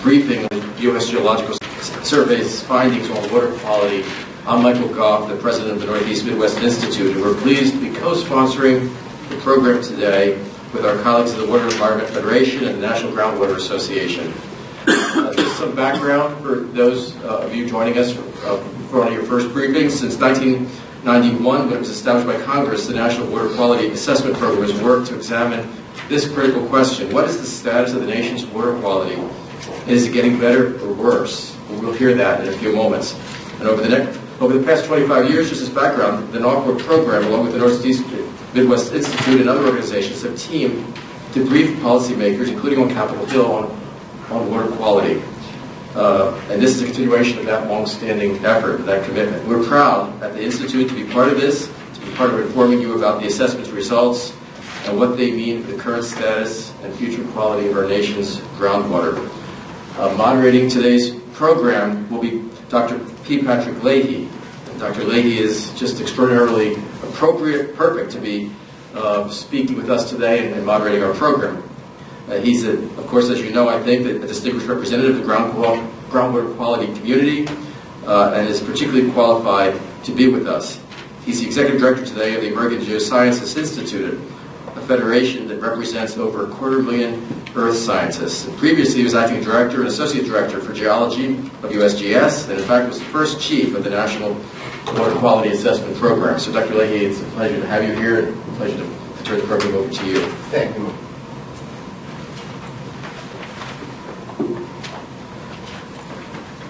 briefing on the U.S. Geological Survey's findings on water quality. I'm Michael Goff, the president of the Northeast Midwest Institute, and we're pleased to be co-sponsoring the program today with our colleagues of the Water Environment Federation and the National Groundwater Association. Just some background for those of you joining us for one of your first briefings. Since 1991, when it was established by Congress, the National Water Quality Assessment Program has worked to examine this critical question: what is the status of the nation's water quality? And is it getting better or worse? Well, we'll hear that in a few moments. And over the past 25 years, just as background, the NAWQA program, along with the Northeast Midwest Institute and other organizations, have teamed to brief policymakers, including on Capitol Hill, on water quality. And this is a continuation of that long-standing effort, that commitment. We're proud at the Institute to be part of this, to be part of informing you about the assessment's results and what they mean for the current status and future quality of our nation's groundwater. Moderating today's program will be Dr. P. Patrick Leahy. And Dr. Leahy is just extraordinarily perfect to be speaking with us today and moderating our program. He's, of course, as you know, I think, a distinguished representative of the groundwater quality community and is particularly qualified to be with us. He's the executive director today of the American Geosciences Institute, a federation that represents over 250,000 earth scientists. And previously, he was acting director and associate director for geology of USGS, and in fact was the first chief of the National Water Quality Assessment Program. So, Dr. Leahy, it's a pleasure to have you here, and a pleasure to turn the program over to you. Thank you.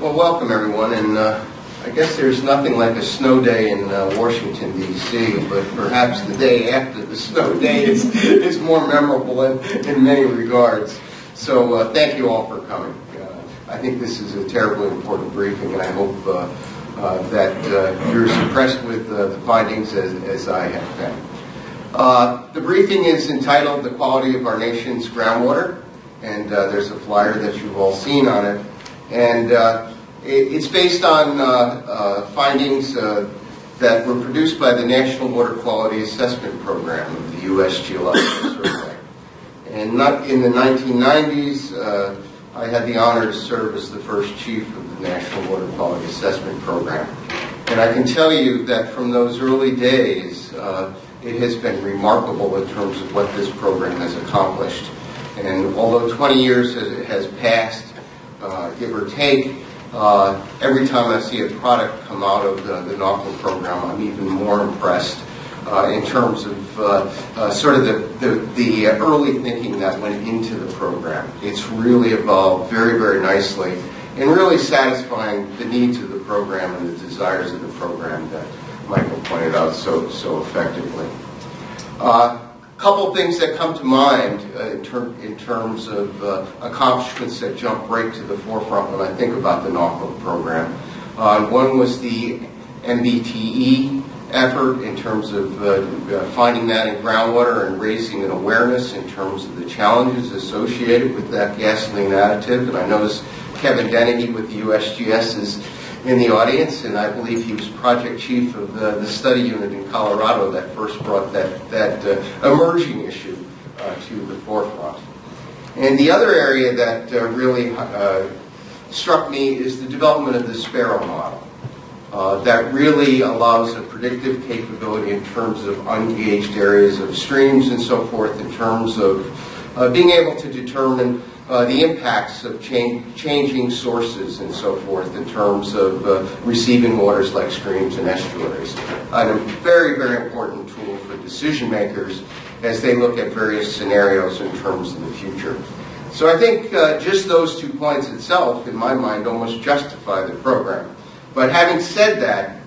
Well, welcome everyone, and I guess there's nothing like a snow day in Washington, D.C., but perhaps the day after the snow day is more memorable in many regards. So thank you all for coming. I think this is a terribly important briefing, and I hope that you're as impressed with the findings as I have been. The briefing is entitled "The Quality of Our Nation's Groundwater," and there's a flyer that you've all seen on it. And it's based on findings that were produced by the National Water Quality Assessment Program of the U.S. Geological Survey. And in the 1990s, I had the honor to serve as the first chief of the National Water Quality Assessment Program. And I can tell you that from those early days, it has been remarkable in terms of what this program has accomplished. And although 20 years has passed, give or take, every time I see a product come out of the NAWQA program, I'm even more impressed in terms of sort of the early thinking that went into the program. It's really evolved very, very nicely and really satisfying the needs of the program and the desires of the program that Michael pointed out so effectively. Couple things that come to mind in terms of accomplishments that jump right to the forefront when I think about the NAWQA program. One was the MBTE effort in terms of finding that in groundwater and raising an awareness in terms of the challenges associated with that gasoline additive. And I notice Kevin Dennehy with the USGS is in the audience, and I believe he was project chief of the study unit in Colorado that first brought that emerging issue to the forefront. And the other area that really struck me is the development of the Sparrow model. That really allows a predictive capability in terms of ungauged areas of streams and so forth, in terms of being able to determine the impacts of changing sources and so forth in terms of receiving waters like streams and estuaries. And a very, very important tool for decision makers as they look at various scenarios in terms of the future. So I think just those 2 points itself, in my mind, almost justify the program. But having said that,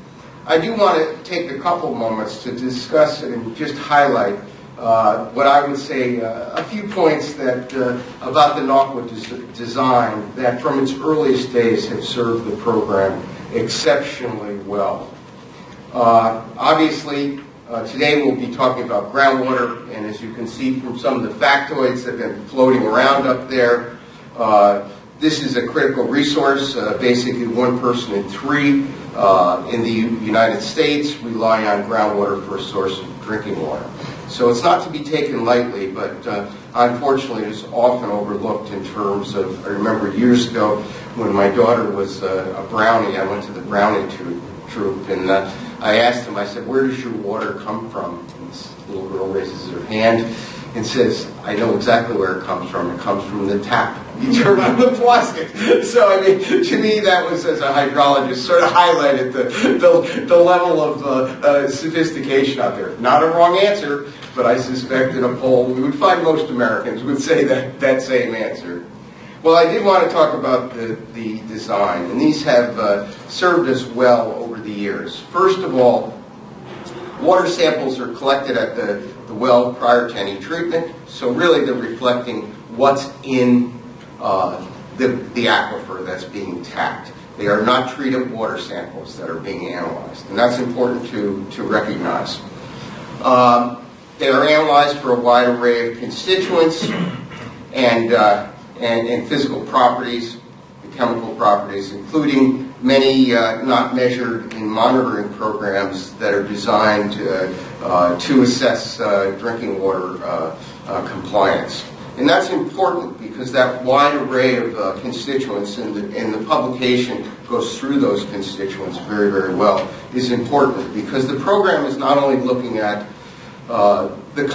I do want to take a couple moments to discuss and just highlight what I would say a few points that about the NAWQA design that from its earliest days have served the program exceptionally well. Obviously, today we'll be talking about groundwater, and as you can see from some of the factoids that have been floating around up there, this is a critical resource. Basically, 1 person in 3 in the United States rely on groundwater for a source of drinking water. So it's not to be taken lightly, but unfortunately it's often overlooked in terms of, I remember years ago when my daughter was a brownie, I went to the brownie troop, and I asked him, I said, where does your water come from? And this little girl raises her hand and says, I know exactly where it comes from. It comes from the tap. You turn on the faucet. So, I mean, to me, that was, as a hydrologist, sort of highlighted the level of sophistication out there. Not a wrong answer, but I suspect in a poll we would find most Americans would say that same answer. Well, I did want to talk about the design, and these have served us well over the years. First of all, water samples are collected at the well prior to any treatment, so really they're reflecting what's in the aquifer that's being tapped. They are not treated water samples that are being analyzed, and that's important to recognize. They are analyzed for a wide array of constituents and physical properties, and chemical properties, including many not measured in monitoring programs that are designed to assess drinking water compliance. And that's important because that wide array of constituents and the publication goes through those constituents very, very well is important because the program is not only looking at the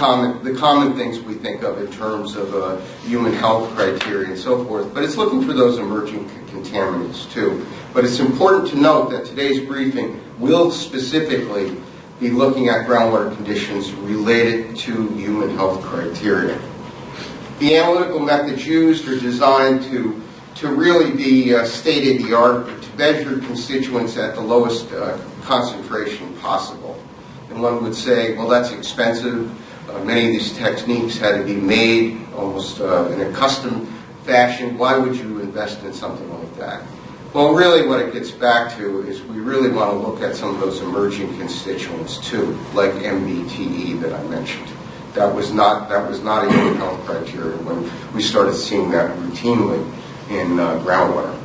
common things we think of in terms of human health criteria and so forth, but it's looking for those emerging contaminants too. But it's important to note that today's briefing will specifically be looking at groundwater conditions related to human health criteria. The analytical methods used are designed to really be state-of-the-art, to measure constituents at the lowest concentration possible. And one would say, well, that's expensive. Many of these techniques had to be made almost in a custom fashion. Why would you invest in something like that? Well, really what it gets back to is we really want to look at some of those emerging constituents too, like MBTE that I mentioned. That was not a human health criteria when we started seeing that routinely in groundwater.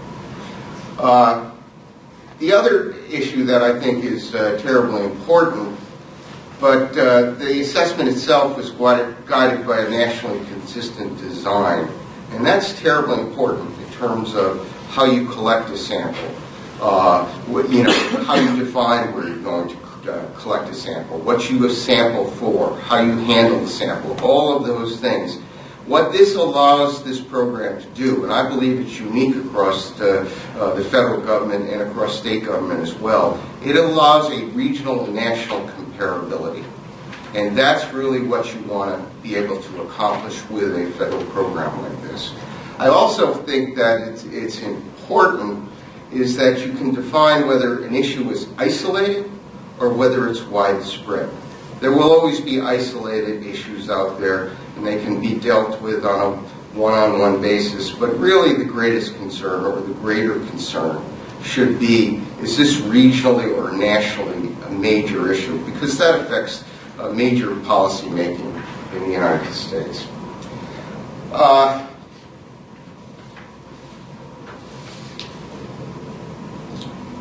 The other issue that I think is terribly important, but the assessment itself was guided by a nationally consistent design, and that's terribly important in terms of how you collect a sample, how you define where you're going to collect a sample, what you sample for, how you handle the sample, all of those things. What this allows this program to do, and I believe it's unique across the federal government and across state government as well, it allows a regional and national comparability. And that's really what you want to be able to accomplish with a federal program like this. I also think that it's important is that you can define whether an issue is isolated or whether it's widespread. There will always be isolated issues out there, and they can be dealt with on a one-on-one basis, but really the greatest concern or the greater concern should be, is this regionally or nationally a major issue? Because that affects major policy making in the United States.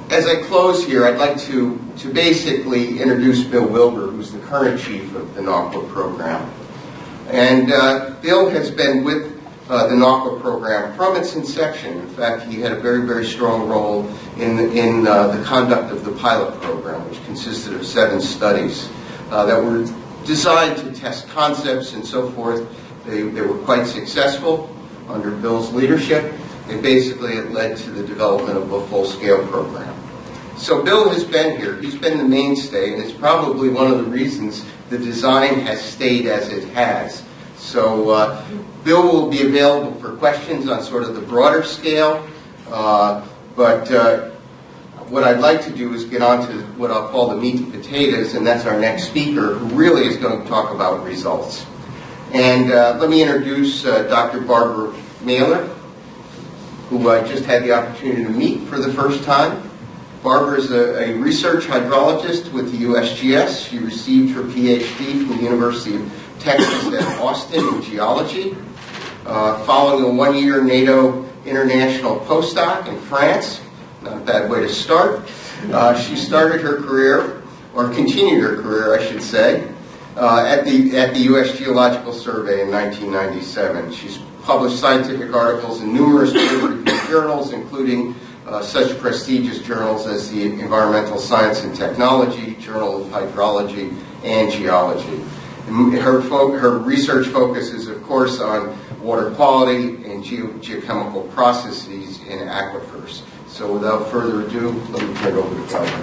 As I close here, I'd like to basically introduce Bill Wilbur, who's the current chief of the NAWQA program. And Bill has been with the NAWQA program from its inception. In fact, he had a very, very strong role in the conduct of the pilot program, which consisted of 7 studies that were designed to test concepts and so forth. They were quite successful under Bill's leadership. And basically it led to the development of a full-scale program. So Bill has been here. He's been the mainstay, and it's probably one of the reasons the design has stayed as it has. So Bill will be available for questions on sort of the broader scale, but what I'd like to do is get on to what I'll call the meat and potatoes, and that's our next speaker, who really is going to talk about results. And let me introduce Dr. Barbara Mailer, who I just had the opportunity to meet for the first time. Barbara is a research hydrologist with the USGS. She received her PhD from the University of Texas at Austin in geology, following a 1-year NATO international postdoc in France. Not a bad way to start. She started her career, or continued her career, I should say, at the U.S. Geological Survey in 1997. She's published scientific articles in numerous peer-reviewed journals, including such prestigious journals as the Environmental Science and Technology, Journal of Hydrology, and Geology. And her research focuses, of course, on water quality and geochemical processes in aquifers. So without further ado, let me turn it over to Kelvin.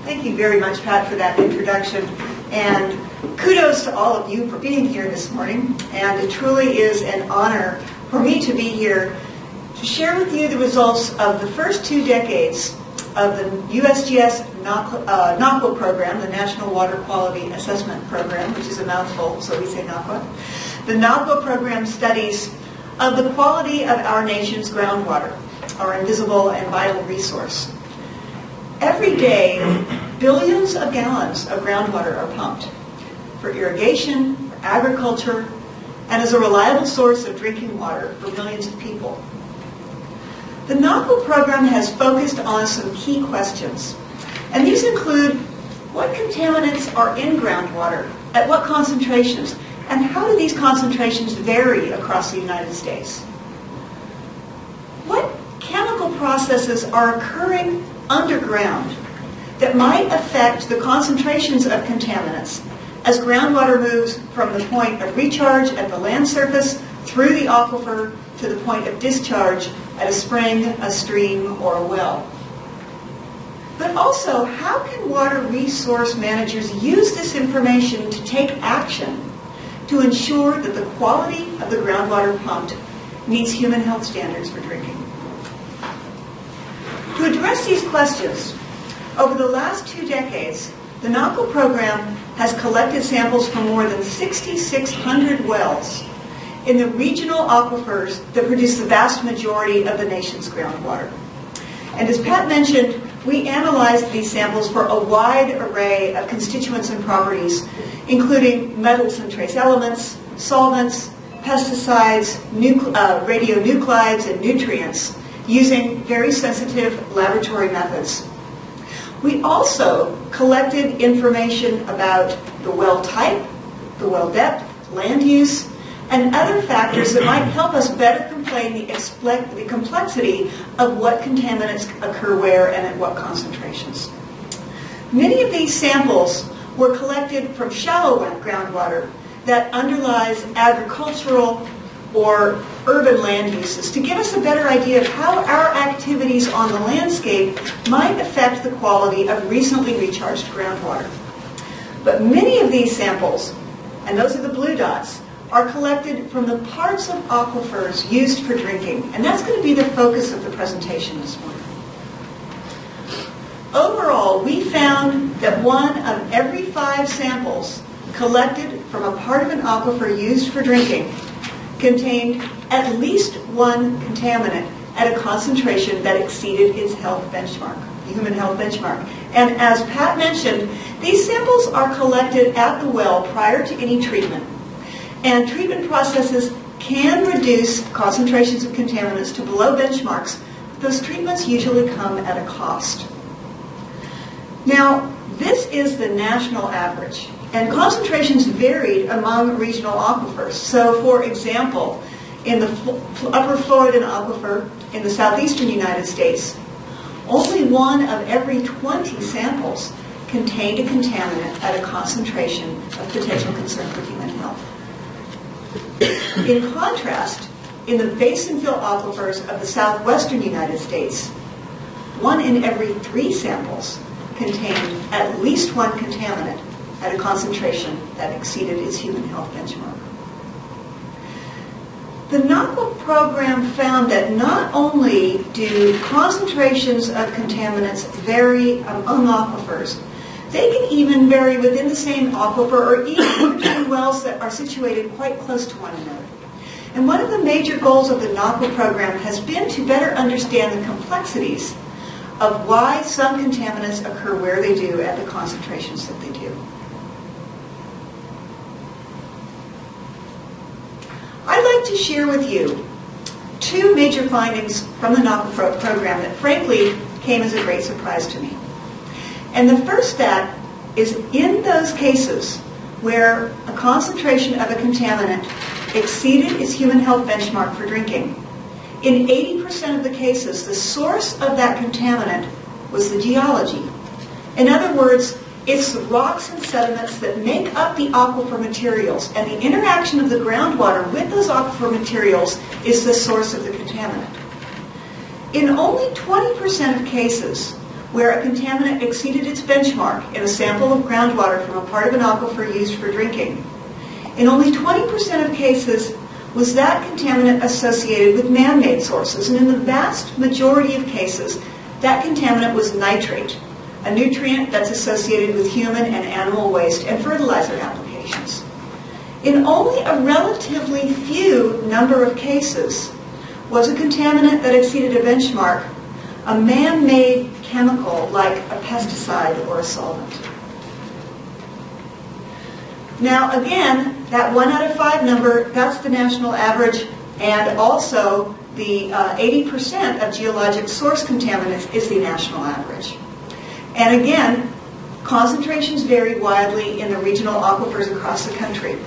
Thank you very much, Pat, for that introduction. And kudos to all of you for being here this morning. And it truly is an honor for me to be here to share with you the results of the first 2 decades of the USGS NAQUA program, the National Water Quality Assessment Program, which is a mouthful, so we say NAQUA. The NAQUA program studies of the quality of our nation's groundwater, our invisible and vital resource. Every day, billions of gallons of groundwater are pumped for irrigation, for agriculture, and as a reliable source of drinking water for millions of people. The NAQUA program has focused on some key questions, and these include what contaminants are in groundwater, at what concentrations, and how do these concentrations vary across the United States? What chemical processes are occurring underground that might affect the concentrations of contaminants as groundwater moves from the point of recharge at the land surface through the aquifer to the point of discharge at a spring, a stream, or a well. But also, how can water resource managers use this information to take action to ensure that the quality of the groundwater pumped meets human health standards for drinking? To address these questions, over the last 2 decades, the NAQUA program has collected samples from more than 6,600 wells in the regional aquifers that produce the vast majority of the nation's groundwater. And as Pat mentioned, we analyzed these samples for a wide array of constituents and properties, including metals and trace elements, solvents, pesticides, radionuclides, and nutrients, using very sensitive laboratory methods. We also collected information about the well type, the well depth, land use, and other factors that might help us better explain the complexity of what contaminants occur where and at what concentrations. Many of these samples were collected from shallow groundwater that underlies agricultural or urban land uses to give us a better idea of how our activities on the landscape might affect the quality of recently recharged groundwater. But many of these samples, and those are the blue dots, are collected from the parts of aquifers used for drinking, and that's going to be the focus of the presentation this morning. Overall, we found that 1 of every 5 samples collected from a part of an aquifer used for drinking contained at least 1 contaminant at a concentration that exceeded its health benchmark, the human health benchmark. And as Pat mentioned, these samples are collected at the well prior to any treatment. And treatment processes can reduce concentrations of contaminants to below benchmarks. Those treatments usually come at a cost. Now, this is the national average. And concentrations varied among regional aquifers. So, for example, in the upper Floridan aquifer in the southeastern United States, only 1 of every 20 samples contained a contaminant at a concentration of potential concern for human health. In contrast, in the basin-fill aquifers of the southwestern United States, 1 in every 3 samples contained at least 1 contaminant at a concentration that exceeded its human health benchmark. The NAQUA program found that not only do concentrations of contaminants vary among aquifers, they can even vary within the same aquifer or even between wells that are situated quite close to one another. And one of the major goals of the NAQUA program has been to better understand the complexities of why some contaminants occur where they do at the concentrations that they do. I'd like to share with you two major findings from the NAQA program that frankly came as a great surprise to me. And the first stat is in those cases where a concentration of a contaminant exceeded its human health benchmark for drinking, in 80% of the cases, the source of that contaminant was the geology. In other words, it's the rocks and sediments that make up the aquifer materials, and the interaction of the groundwater with those aquifer materials is the source of the contaminant. In only 20% of cases where a contaminant exceeded its benchmark in a sample of groundwater from a part of an aquifer used for drinking, in only 20% of cases was that contaminant associated with man-made sources, and in the vast majority of cases, that contaminant was nitrate, a nutrient that's associated with human and animal waste and fertilizer applications. In only a relatively few number of cases was a contaminant that exceeded a benchmark a man-made chemical like a pesticide or a solvent. Now again, that 1 out of 5 number, that's the national average, and also the 80% of geologic source contaminants is the national average. And again, concentrations vary widely in the regional aquifers across the country.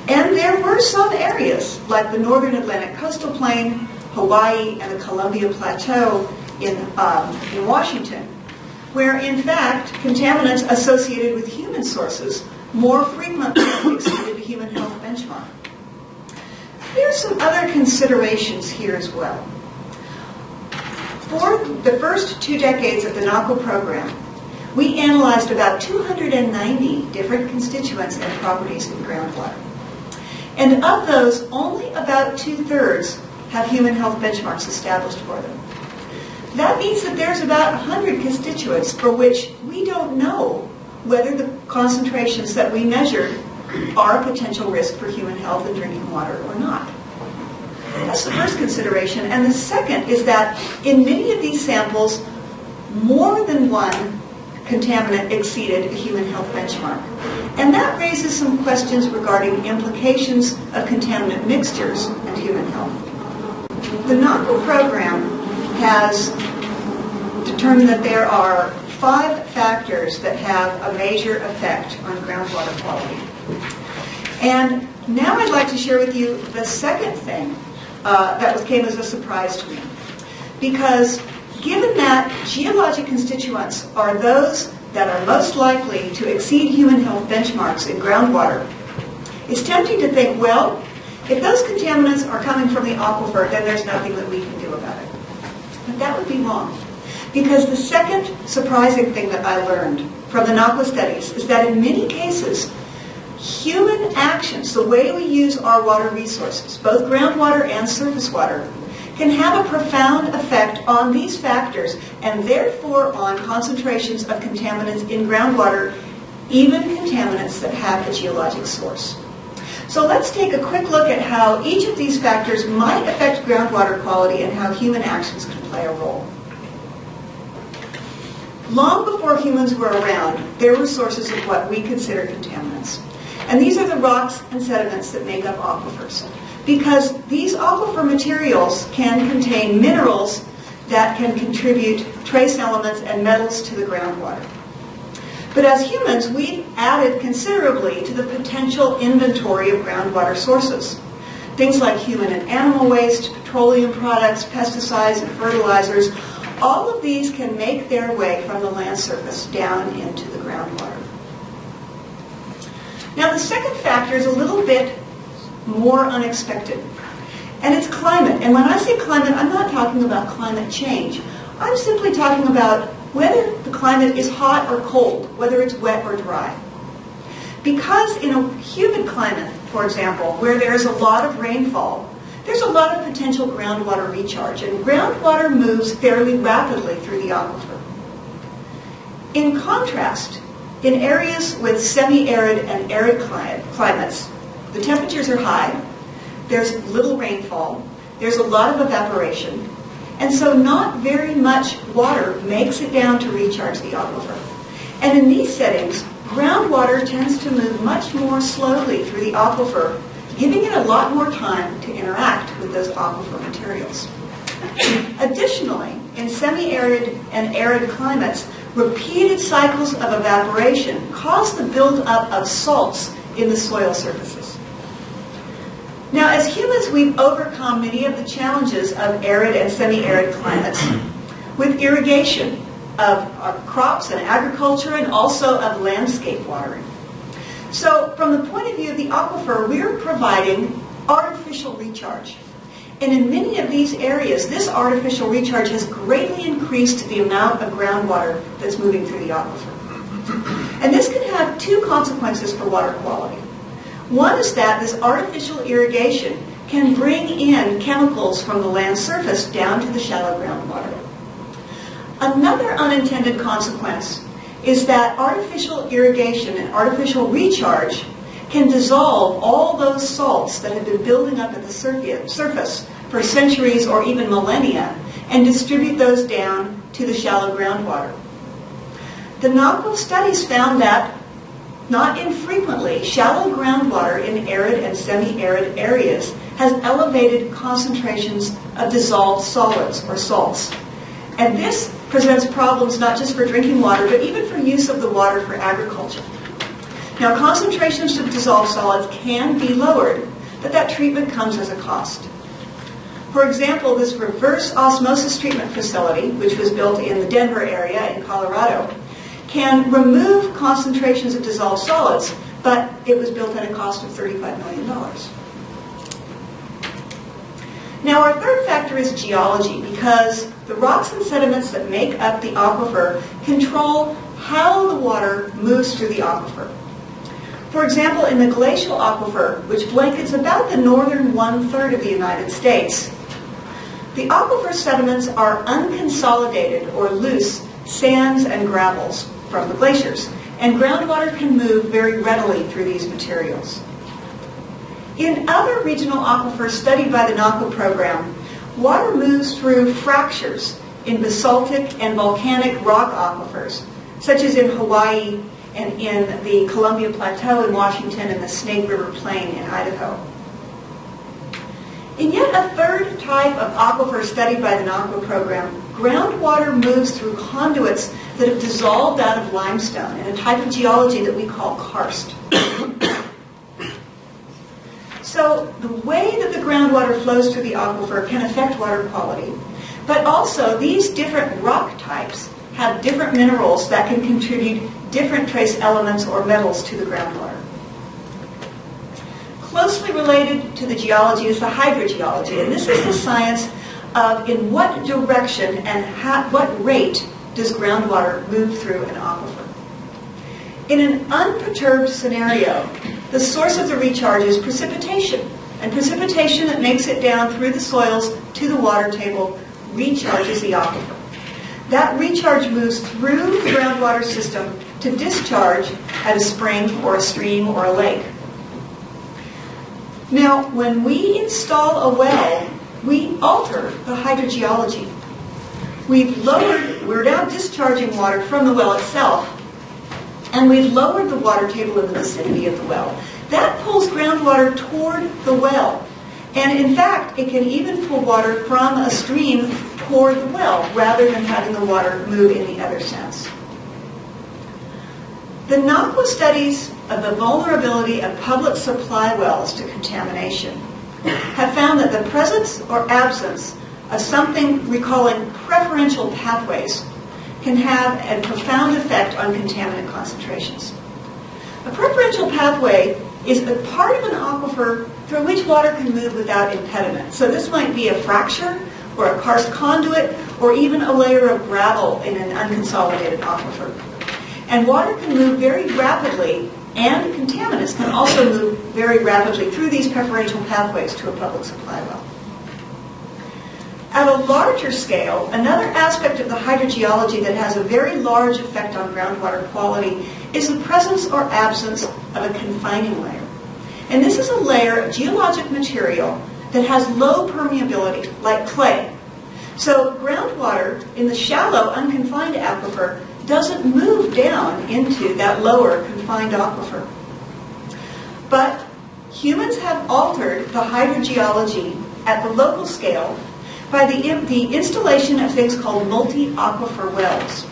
And there were some areas, like the northern Atlantic coastal plain, Hawaii, and the Columbia Plateau in Washington, where in fact contaminants associated with human sources more frequently exceeded the human health benchmark. Here's some other considerations here as well. For the first 2 decades of the NAQA program, we analyzed about 290 different constituents and properties in groundwater. And of those, only about 2/3 have human health benchmarks established for them. That means that there's about 100 constituents for which we don't know whether the concentrations that we measured are a potential risk for human health and drinking water or not. That's the first consideration. And the second is that in many of these samples, more than one contaminant exceeded a human health benchmark. And that raises some questions regarding implications of contaminant mixtures and human health. The NAQA program has determined that there are 5 factors that have a major effect on groundwater quality. And now I'd like to share with you the second thing that came as a surprise to me. Because given that geologic constituents are those that are most likely to exceed human health benchmarks in groundwater, it's tempting to think, well, if those contaminants are coming from the aquifer, then there's nothing that we can do about it. But that would be wrong. Because the second surprising thing that I learned from the NAQA studies is that in many cases, human actions, the way we use our water resources, both groundwater and surface water, can have a profound effect on these factors and therefore on concentrations of contaminants in groundwater, even contaminants that have a geologic source. So let's take a quick look at how each of these factors might affect groundwater quality and how human actions can play a role. Long before humans were around, there were sources of what we consider contaminants. And these are the rocks and sediments that make up aquifers. Because these aquifer materials can contain minerals that can contribute trace elements and metals to the groundwater. But as humans, we've added considerably to the potential inventory of groundwater sources. Things like human and animal waste, petroleum products, pesticides, and fertilizers, all of these can make their way from the land surface down into the groundwater. Now, the second factor is a little bit more unexpected, and it's climate. And when I say climate, I'm not talking about climate change. I'm simply talking about whether the climate is hot or cold, whether it's wet or dry. Because in a humid climate, for example, where there's a lot of rainfall, there's a lot of potential groundwater recharge, and groundwater moves fairly rapidly through the aquifer. In contrast, in areas with semi-arid and arid climates, the temperatures are high, there's little rainfall, there's a lot of evaporation, and so not very much water makes it down to recharge the aquifer. And in these settings, groundwater tends to move much more slowly through the aquifer giving it a lot more time to interact with those aquifer materials. Additionally, in semi-arid and arid climates, repeated cycles of evaporation cause the buildup of salts in the soil surfaces. Now, as humans, we've overcome many of the challenges of arid and semi-arid climates with irrigation of crops and agriculture and also of landscape watering. So, from the point of view of the aquifer, we're providing artificial recharge. And in many of these areas, this artificial recharge has greatly increased the amount of groundwater that's moving through the aquifer. And this can have two consequences for water quality. One is that this artificial irrigation can bring in chemicals from the land surface down to the shallow groundwater. Another unintended consequence is that artificial irrigation and artificial recharge can dissolve all those salts that have been building up at the surface for centuries or even millennia and distribute those down to the shallow groundwater. The NACO studies found that, not infrequently, shallow groundwater in arid and semi-arid areas has elevated concentrations of dissolved solids or salts. And this presents problems not just for drinking water, but even for use of the water for agriculture. Now, concentrations of dissolved solids can be lowered, but that treatment comes as a cost. For example, this reverse osmosis treatment facility, which was built in the Denver area in Colorado, can remove concentrations of dissolved solids, but it was built at a cost of $35 million. Now, our third factor is geology, because the rocks and sediments that make up the aquifer control how the water moves through the aquifer. For example, in the glacial aquifer, which blankets about the northern one-third of the United States, the aquifer sediments are unconsolidated or loose sands and gravels from the glaciers, and groundwater can move very readily through these materials. In other regional aquifers studied by the NACO program, water moves through fractures in basaltic and volcanic rock aquifers, such as in Hawaii and in the Columbia Plateau in Washington and the Snake River Plain in Idaho. In yet a third type of aquifer studied by the NACO program, groundwater moves through conduits that have dissolved out of limestone in a type of geology that we call karst. So the way that the groundwater flows through the aquifer can affect water quality, but also these different rock types have different minerals that can contribute different trace elements or metals to the groundwater. Closely related to the geology is the hydrogeology, and this is the science of in what direction and what rate does groundwater move through an aquifer. In an unperturbed scenario, the source of the recharge is precipitation, and precipitation that makes it down through the soils to the water table recharges the aquifer. That recharge moves through the groundwater system to discharge at a spring or a stream or a lake. Now, when we install a well, we alter the hydrogeology. We're now discharging water from the well itself, and we've lowered the water table in the vicinity of the well. That pulls groundwater toward the well. And in fact, it can even pull water from a stream toward the well, rather than having the water move in the other sense. The NACO studies of the vulnerability of public supply wells to contamination have found that the presence or absence of something we call preferential pathways can have a profound effect on contaminant concentrations. A preferential pathway is a part of an aquifer through which water can move without impediment. So this might be a fracture or a karst conduit or even a layer of gravel in an unconsolidated aquifer. And water can move very rapidly, and contaminants can also move very rapidly through these preferential pathways to a public supply well. At a larger scale, another aspect of the hydrogeology that has a very large effect on groundwater quality is the presence or absence of a confining layer. And this is a layer of geologic material that has low permeability, like clay. So groundwater in the shallow, unconfined aquifer doesn't move down into that lower, confined aquifer. But humans have altered the hydrogeology at the local scale by the installation of things called multi-aquifer wells.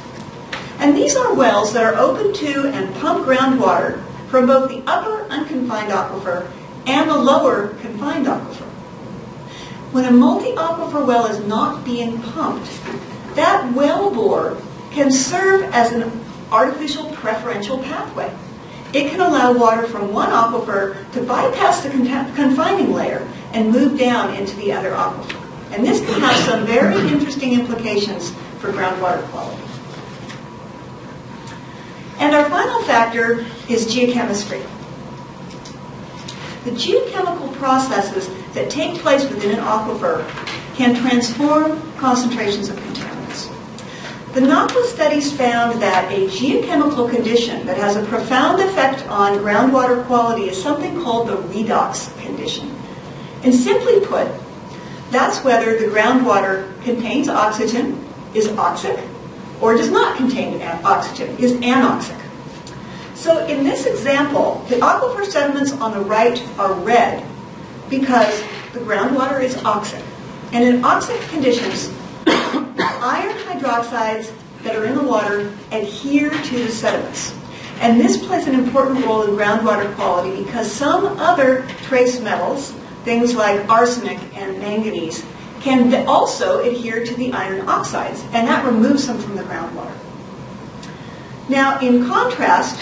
And these are wells that are open to and pump groundwater from both the upper unconfined aquifer and the lower confined aquifer. When a multi-aquifer well is not being pumped, that well bore can serve as an artificial preferential pathway. It can allow water from one aquifer to bypass the confining layer and move down into the other aquifer. And this can have some very interesting implications for groundwater quality. And our final factor is geochemistry. The geochemical processes that take place within an aquifer can transform concentrations of contaminants. The NAQUA studies found that a geochemical condition that has a profound effect on groundwater quality is something called the redox condition. And simply put, that's whether the groundwater contains oxygen, is oxic, or does not contain oxygen, is anoxic. So in this example, the aquifer sediments on the right are red because the groundwater is oxic. And in oxic conditions, iron hydroxides that are in the water adhere to the sediments. And this plays an important role in groundwater quality because some other trace metals, things like arsenic and manganese, can also adhere to the iron oxides, and that removes them from the groundwater. Now, in contrast,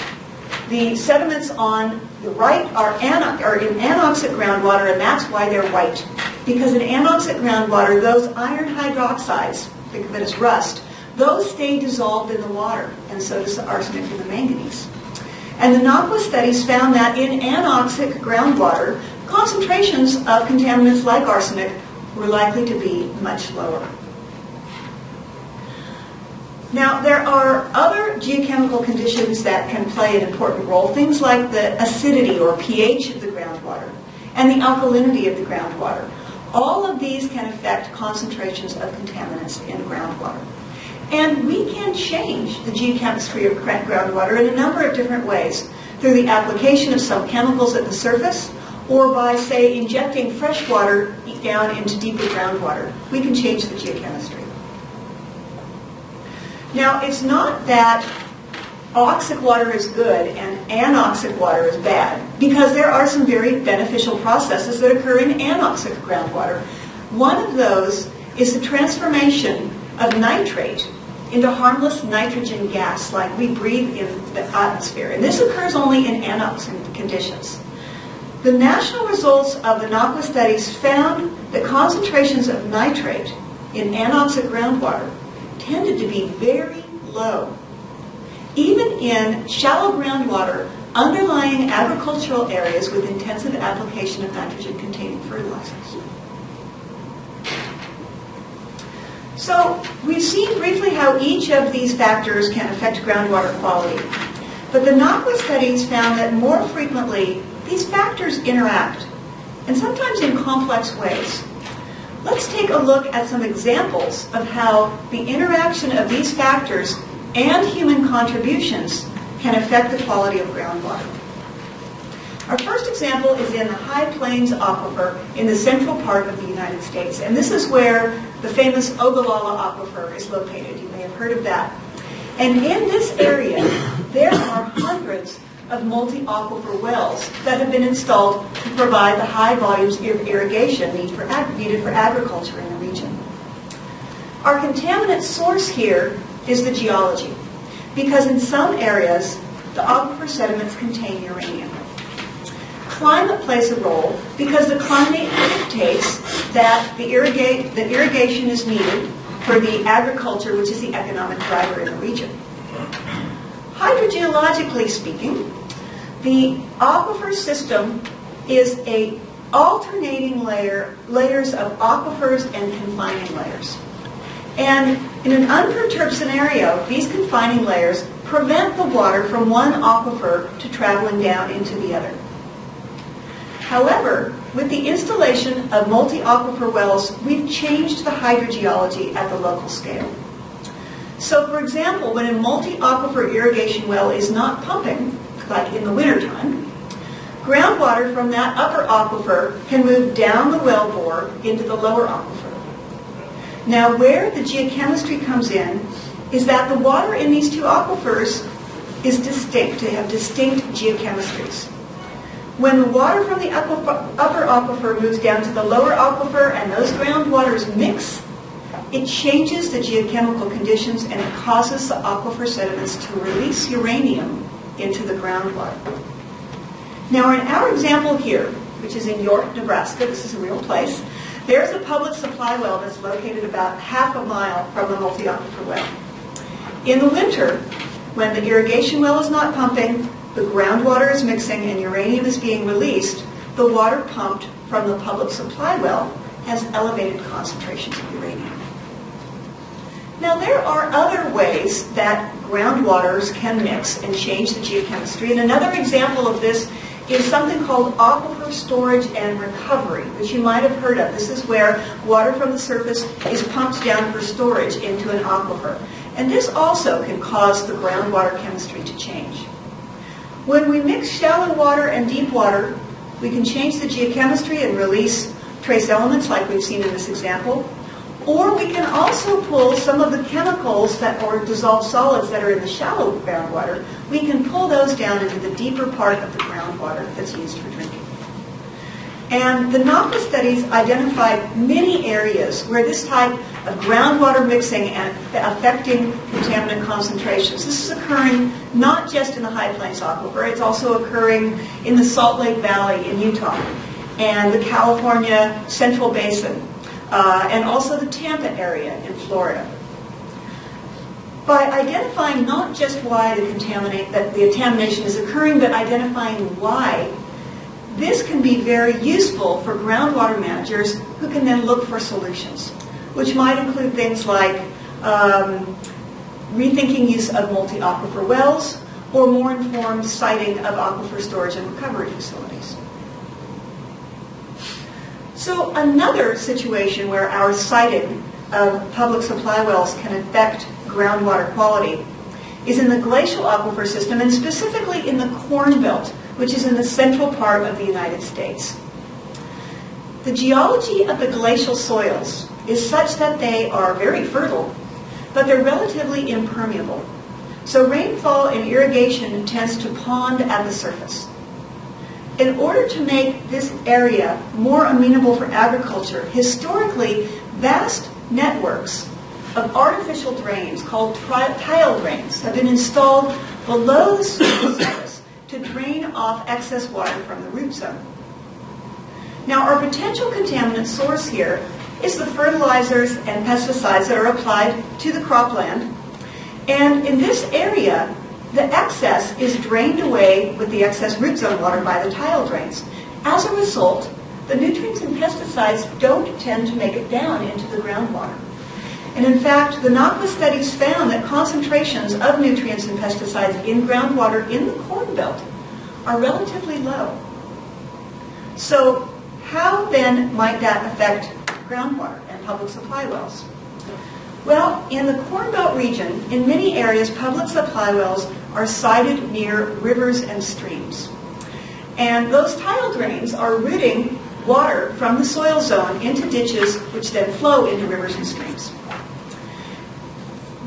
the sediments on the right are in anoxic groundwater, and that's why they're white. Because in anoxic groundwater, those iron hydroxides, think of it as rust, those stay dissolved in the water, and so does the arsenic and the manganese. And the NAQUA studies found that in anoxic groundwater, concentrations of contaminants like arsenic were likely to be much lower. Now, there are other geochemical conditions that can play an important role, things like the acidity or pH of the groundwater and the alkalinity of the groundwater. All of these can affect concentrations of contaminants in groundwater. And we can change the geochemistry of groundwater in a number of different ways, through the application of some chemicals at the surface, or by, say, injecting fresh water down into deeper groundwater. We can change the geochemistry. Now, it's not that oxic water is good and anoxic water is bad, because there are some very beneficial processes that occur in anoxic groundwater. One of those is the transformation of nitrate into harmless nitrogen gas like we breathe in the atmosphere. And this occurs only in anoxic conditions. The national results of the NAQUA studies found that concentrations of nitrate in anoxic groundwater tended to be very low. Even in shallow groundwater underlying agricultural areas with intensive application of nitrogen-containing fertilizers. So we've seen briefly how each of these factors can affect groundwater quality. But the NAQUA studies found that more frequently these factors interact, and sometimes in complex ways. Let's take a look at some examples of how the interaction of these factors and human contributions can affect the quality of groundwater. Our first example is in the High Plains Aquifer in the central part of the United States. And this is where the famous Ogallala Aquifer is located. You may have heard of that. And in this area, there are hundreds of multi-aquifer wells that have been installed to provide the high volumes of irrigation needed for agriculture in the region. Our contaminant source here is the geology, because in some areas, the aquifer sediments contain uranium. Climate plays a role because the climate dictates that the irrigation is needed for the agriculture, which is the economic driver in the region. Hydrogeologically speaking, the aquifer system is a alternating layers of aquifers and confining layers. And in an unperturbed scenario, these confining layers prevent the water from one aquifer to traveling down into the other. However, with the installation of multi-aquifer wells, we've changed the hydrogeology at the local scale. So, for example, when a multi-aquifer irrigation well is not pumping, like in the wintertime, groundwater from that upper aquifer can move down the wellbore into the lower aquifer. Now, where the geochemistry comes in is that the water in these two aquifers is distinct. They have distinct geochemistries. When the water from the upper aquifer moves down to the lower aquifer and those groundwaters mix, it changes the geochemical conditions and it causes the aquifer sediments to release uranium into the groundwater. Now, in our example here, which is in York, Nebraska, this is a real place, there's a public supply well that's located about half a mile from the multi-aquifer well. In the winter, when the irrigation well is not pumping, the groundwater is mixing and uranium is being released, the water pumped from the public supply well has elevated concentrations of uranium. Now, there are other ways that groundwaters can mix and change the geochemistry, and another example of this is something called aquifer storage and recovery, which you might have heard of. This is where water from the surface is pumped down for storage into an aquifer. And this also can cause the groundwater chemistry to change. When we mix shallow water and deep water, we can change the geochemistry and release trace elements like we've seen in this example. Or we can also pull some of the chemicals or dissolved solids that are in the shallow groundwater. We can pull those down into the deeper part of the groundwater that's used for drinking. And the NACA studies identified many areas where this type of groundwater mixing and affecting contaminant concentrations. This is occurring not just in the High Plains Aquifer, it's also occurring in the Salt Lake Valley in Utah and the California Central Basin. And also the Tampa area in Florida. By identifying not just why the contamination is occurring, but identifying why, this can be very useful for groundwater managers who can then look for solutions, which might include things like rethinking use of multi-aquifer wells or more informed siting of aquifer storage and recovery facilities. So another situation where our siting of public supply wells can affect groundwater quality is in the glacial aquifer system, and specifically in the Corn Belt, which is in the central part of the United States. The geology of the glacial soils is such that they are very fertile, but they're relatively impermeable. So rainfall and irrigation tends to pond at the surface. In order to make this area more amenable for agriculture, historically, vast networks of artificial drains called tile drains have been installed below the surface to drain off excess water from the root zone. Now, our potential contaminant source here is the fertilizers and pesticides that are applied to the cropland. And in this area, the excess is drained away with the excess root zone water by the tile drains. As a result, the nutrients and pesticides don't tend to make it down into the groundwater. And in fact, the NACA studies found that concentrations of nutrients and pesticides in groundwater in the Corn Belt are relatively low. So how then might that affect groundwater and public supply wells? Well, in the Corn Belt region, in many areas, public supply wells are sited near rivers and streams. And those tile drains are routing water from the soil zone into ditches, which then flow into rivers and streams.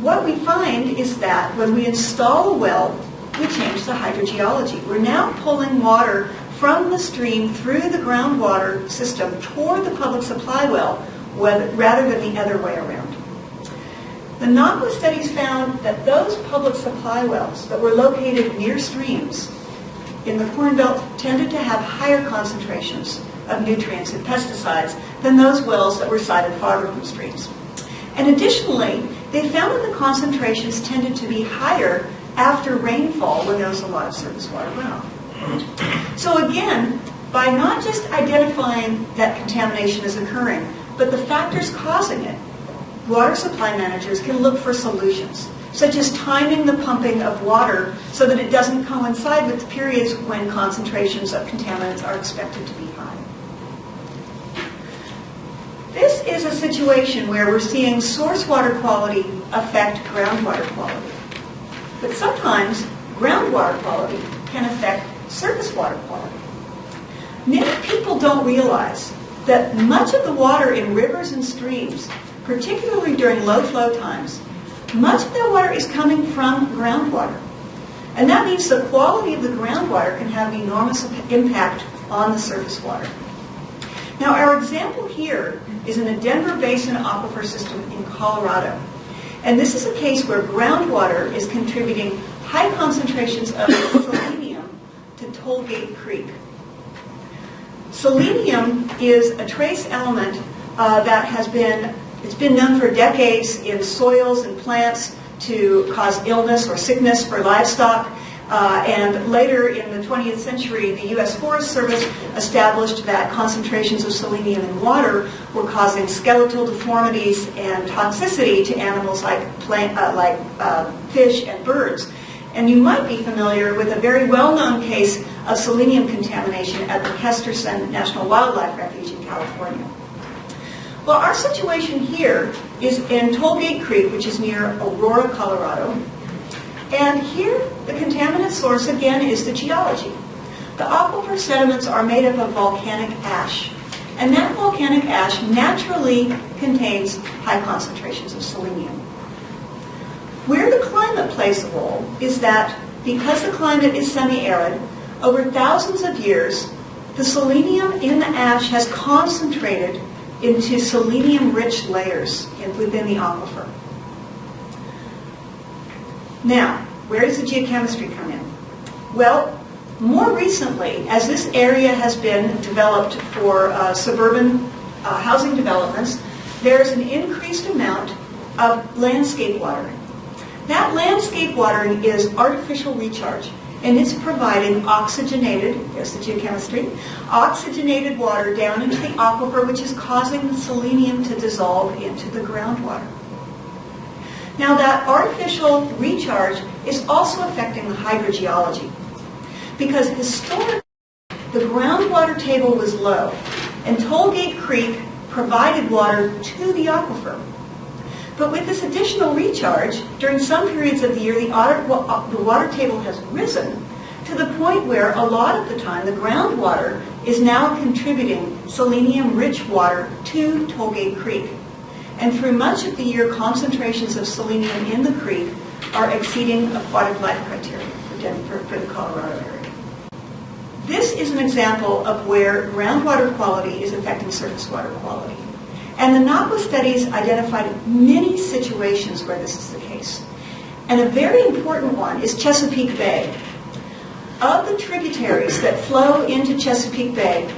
What we find is that when we install a well, we change the hydrogeology. We're now pulling water from the stream through the groundwater system toward the public supply well, rather than the other way around. The NACA studies found that those public supply wells that were located near streams in the Corn Belt tended to have higher concentrations of nutrients and pesticides than those wells that were sited farther from streams. And additionally, they found that the concentrations tended to be higher after rainfall when there was a lot of surface water runoff. So again, by not just identifying that contamination is occurring, but the factors causing it, water supply managers can look for solutions, such as timing the pumping of water so that it doesn't coincide with periods when concentrations of contaminants are expected to be high. This is a situation where we're seeing source water quality affect groundwater quality. But sometimes groundwater quality can affect surface water quality. Many people don't realize that much of the water in rivers and streams, particularly during low flow times, much of that water is coming from groundwater. And that means the quality of the groundwater can have an enormous impact on the surface water. Now, our example here is in the Denver Basin aquifer system in Colorado. And this is a case where groundwater is contributing high concentrations of selenium to Tollgate Creek. Selenium is a trace element that it's been known for decades in soils and plants to cause illness or sickness for livestock. And later in the 20th century, the U.S. Forest Service established that concentrations of selenium in water were causing skeletal deformities and toxicity to animals like fish and birds. And you might be familiar with a very well-known case of selenium contamination at the Kesterson National Wildlife Refuge in California. Well, our situation here is in Tollgate Creek, which is near Aurora, Colorado. And here, the contaminant source, again, is the geology. The aquifer sediments are made up of volcanic ash. And that volcanic ash naturally contains high concentrations of selenium. Where the climate plays a role is that because the climate is semi-arid, over thousands of years, the selenium in the ash has concentrated into selenium-rich layers within the aquifer. Now, where does the geochemistry come in? Well, more recently, as this area has been developed for suburban housing developments, there's an increased amount of landscape watering. That landscape watering is artificial recharge, and it's providing oxygenated, here's the geochemistry, oxygenated water down into the aquifer, which is causing the selenium to dissolve into the groundwater. Now, that artificial recharge is also affecting the hydrogeology, because historically the groundwater table was low, and Tollgate Creek provided water to the aquifer. But with this additional recharge, during some periods of the year, the water table has risen to the point where a lot of the time the groundwater is now contributing selenium-rich water to Tollgate Creek. And through much of the year, concentrations of selenium in the creek are exceeding aquatic life criteria for the Colorado area. This is an example of where groundwater quality is affecting surface water quality. And the NAQUA studies identified many situations where this is the case. And a very important one is Chesapeake Bay. Of the tributaries that flow into Chesapeake Bay,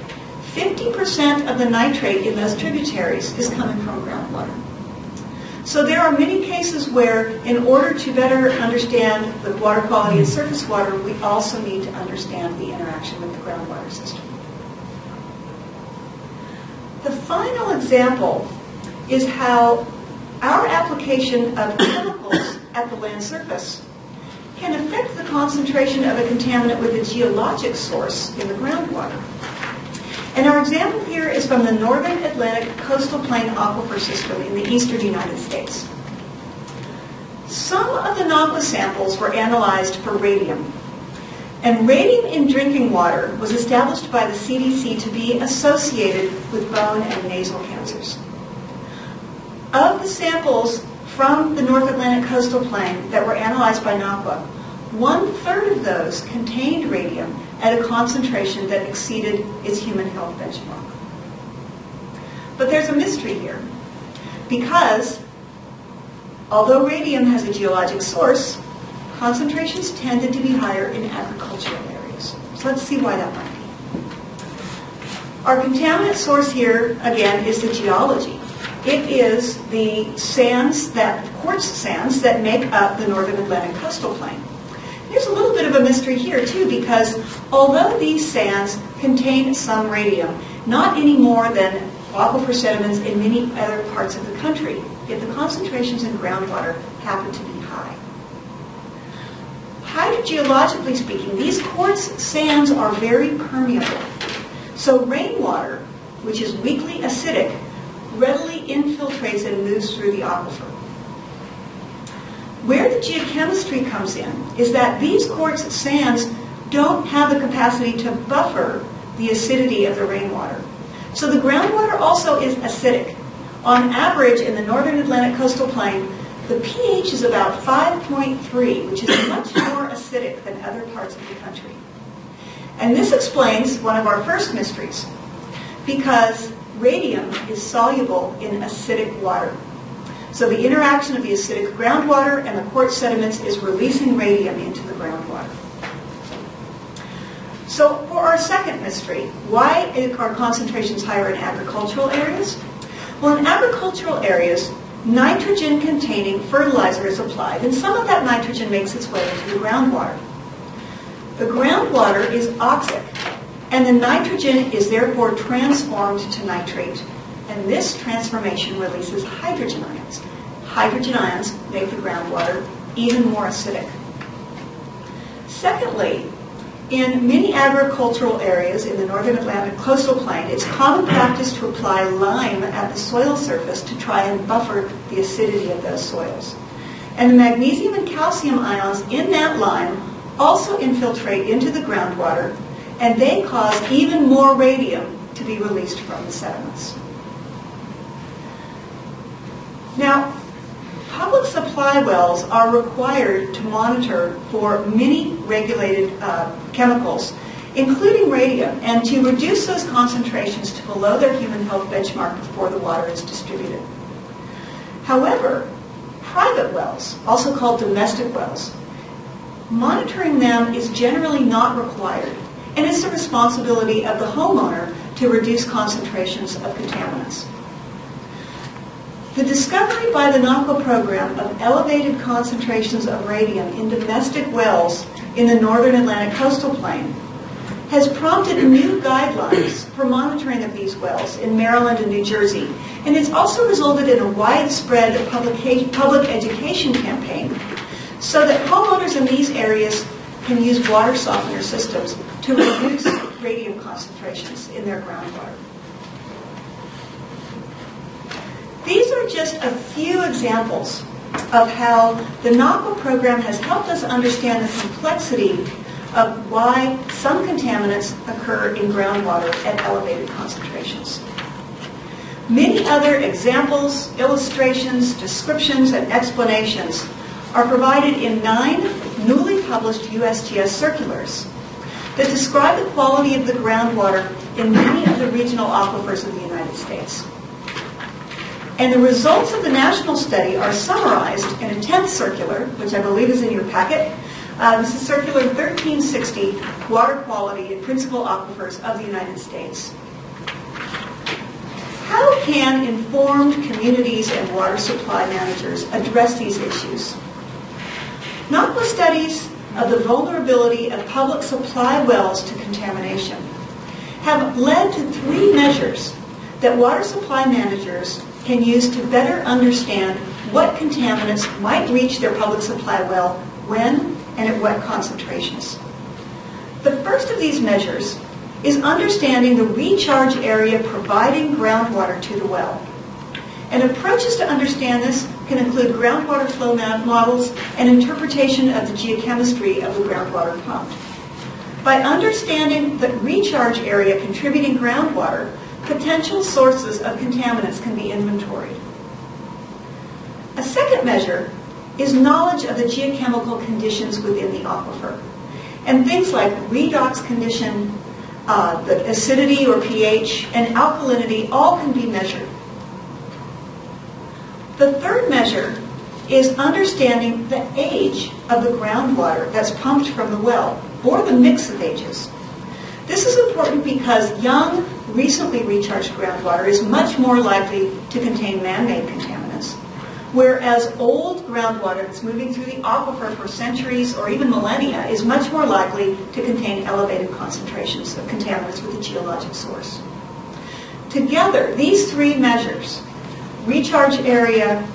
50% of the nitrate in those tributaries is coming from groundwater. So there are many cases where, in order to better understand the water quality and surface water, we also need to understand the interaction with the groundwater system. The final example is how our application of chemicals at the land surface can affect the concentration of a contaminant with a geologic source in the groundwater. And our example here is from the Northern Atlantic Coastal Plain Aquifer System in the eastern United States. Some of the NAQUA samples were analyzed for radium. And radium in drinking water was established by the CDC to be associated with bone and nasal cancers. Of the samples from the North Atlantic Coastal Plain that were analyzed by NAQUA, 1/3 of those contained radium at a concentration that exceeded its human health benchmark. But there's a mystery here, because although radium has a geologic source, concentrations tended to be higher in agricultural areas. So let's see why that might be. Our contaminant source here, again, is the geology. It is the quartz sands that make up the Northern Atlantic Coastal Plain. There's a little bit of a mystery here, too, because although these sands contain some radium, not any more than aquifer sediments in many other parts of the country, yet the concentrations in groundwater happen to be high. Hydrogeologically speaking, these quartz sands are very permeable. So rainwater, which is weakly acidic, readily infiltrates and moves through the aquifer. Where the geochemistry comes in is that these quartz sands don't have the capacity to buffer the acidity of the rainwater. So the groundwater also is acidic. On average, in the northern Atlantic coastal plain, the pH is about 5.3, which is much more acidic than other parts of the country. And this explains one of our first mysteries, because radium is soluble in acidic water. So the interaction of the acidic groundwater and the quartz sediments is releasing radium into the groundwater. So for our second mystery, why are concentrations higher in agricultural areas? Well, in agricultural areas, nitrogen-containing fertilizer is applied, and some of that nitrogen makes its way into the groundwater. The groundwater is oxic, and the nitrogen is therefore transformed to nitrate, and this transformation releases hydrogen ions. Hydrogen ions make the groundwater even more acidic. Secondly, in many agricultural areas in the northern Atlantic coastal plain, it's common practice to apply lime at the soil surface to try and buffer the acidity of those soils. And the magnesium and calcium ions in that lime also infiltrate into the groundwater, and they cause even more radium to be released from the sediments. Now, public supply wells are required to monitor for many regulated chemicals, including radium, and to reduce those concentrations to below their human health benchmark before the water is distributed. However, private wells, also called domestic wells, monitoring them is generally not required, and it's the responsibility of the homeowner to reduce concentrations of contaminants. The discovery by the NACO program of elevated concentrations of radium in domestic wells in the northern Atlantic coastal plain has prompted new guidelines for monitoring of these wells in Maryland and New Jersey, and it's also resulted in a widespread public education campaign so that homeowners in these areas can use water softener systems to reduce radium concentrations in their groundwater. These are just a few examples of how the NACO program has helped us understand the complexity of why some contaminants occur in groundwater at elevated concentrations. Many other examples, illustrations, descriptions, and explanations are provided in 9 newly published USGS circulars that describe the quality of the groundwater in many of the regional aquifers of the United States. And the results of the national study are summarized in a 10th circular, which I believe is in your packet. This is Circular 1360, Water Quality in Principal Aquifers of the United States. How can informed communities and water supply managers address these issues? NACO studies of the vulnerability of public supply wells to contamination have led to 3 measures that water supply managers can use to better understand what contaminants might reach their public supply well, when, and at what concentrations. The first of these measures is understanding the recharge area providing groundwater to the well. And approaches to understand this can include groundwater flow models and interpretation of the geochemistry of the groundwater pumped. By understanding the recharge area contributing groundwater, potential sources of contaminants can be inventoried. A second measure is knowledge of the geochemical conditions within the aquifer. And things like redox condition, the acidity or pH, and alkalinity all can be measured. The third measure is understanding the age of the groundwater that's pumped from the well, or the mix of ages. This is important because young, recently recharged groundwater is much more likely to contain man-made contaminants, whereas old groundwater that's moving through the aquifer for centuries or even millennia is much more likely to contain elevated concentrations of contaminants with a geologic source. Together, these 3 measures, recharge area,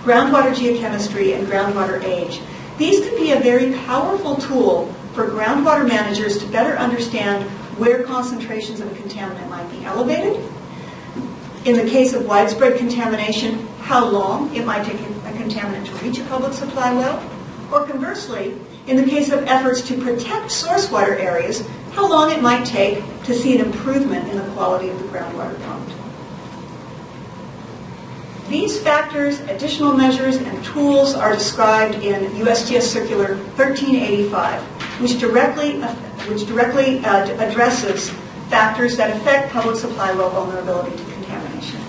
groundwater geochemistry, and groundwater age, these could be a very powerful tool for groundwater managers to better understand where concentrations of a contaminant might be elevated. In the case of widespread contamination, how long it might take a contaminant to reach a public supply well. Or conversely, in the case of efforts to protect source water areas, how long it might take to see an improvement in the quality of the groundwater pumped. These factors, additional measures, and tools are described in USGS Circular 1385, which directly addresses factors that affect public supply well vulnerability to contamination.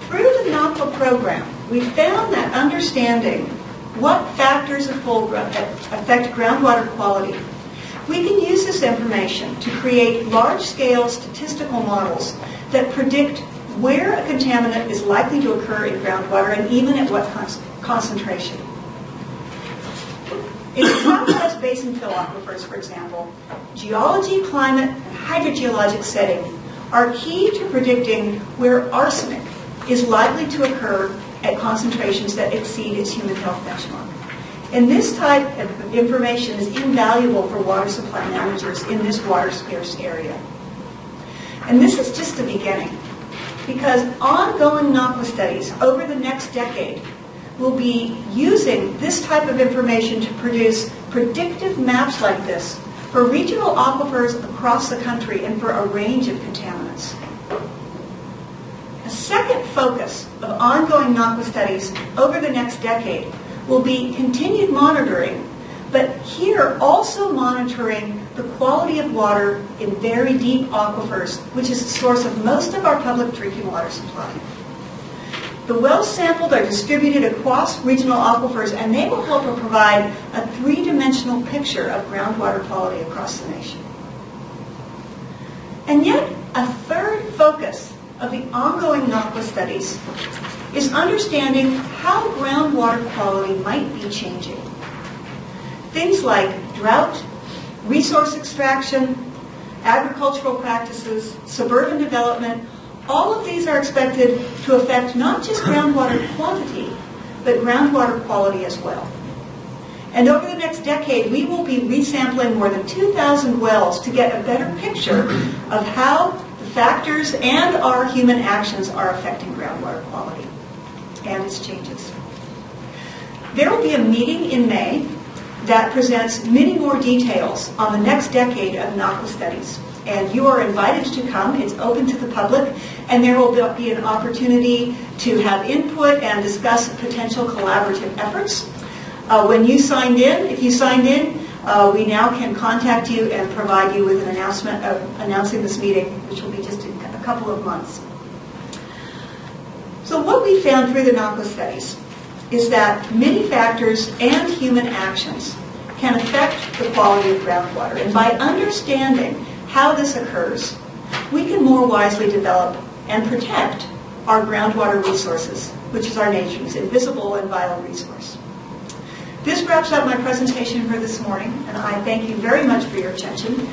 Through the NAQA program, we found that understanding what factors affect groundwater quality, we can use this information to create large-scale statistical models that predict where a contaminant is likely to occur in groundwater and even at what concentration. In the Southwest Basin fill aquifers, for example, geology, climate, and hydrogeologic setting are key to predicting where arsenic is likely to occur at concentrations that exceed its human health benchmark. And this type of information is invaluable for water supply managers in this water-scarce area. And this is just the beginning, because ongoing NAQA studies over the next decade will be using this type of information to produce predictive maps like this for regional aquifers across the country and for a range of contaminants. A second focus of ongoing NAQA studies over the next decade will be continued monitoring, but here also monitoring the quality of water in very deep aquifers, which is the source of most of our public drinking water supply. The wells sampled are distributed across regional aquifers, and they will help to provide a three-dimensional picture of groundwater quality across the nation. And yet, a third focus of the ongoing NAQA studies is understanding how groundwater quality might be changing. Things like drought, resource extraction, agricultural practices, suburban development, all of these are expected to affect not just groundwater quantity, but groundwater quality as well. And over the next decade, we will be resampling more than 2,000 wells to get a better picture of how the factors and our human actions are affecting groundwater quality and its changes. There will be a meeting in May that presents many more details on the next decade of NAQA studies. And you are invited to come. It's open to the public, and there will be an opportunity to have input and discuss potential collaborative efforts. When you signed in, if you signed in, we now can contact you and provide you with an announcement of announcing this meeting, which will be just a couple of months. So what we found through the NAQA studies is that many factors and human actions can affect the quality of groundwater. And by understanding how this occurs, we can more wisely develop and protect our groundwater resources, which is our nation's invisible and vital resource. This wraps up my presentation for this morning, and I thank you very much for your attention.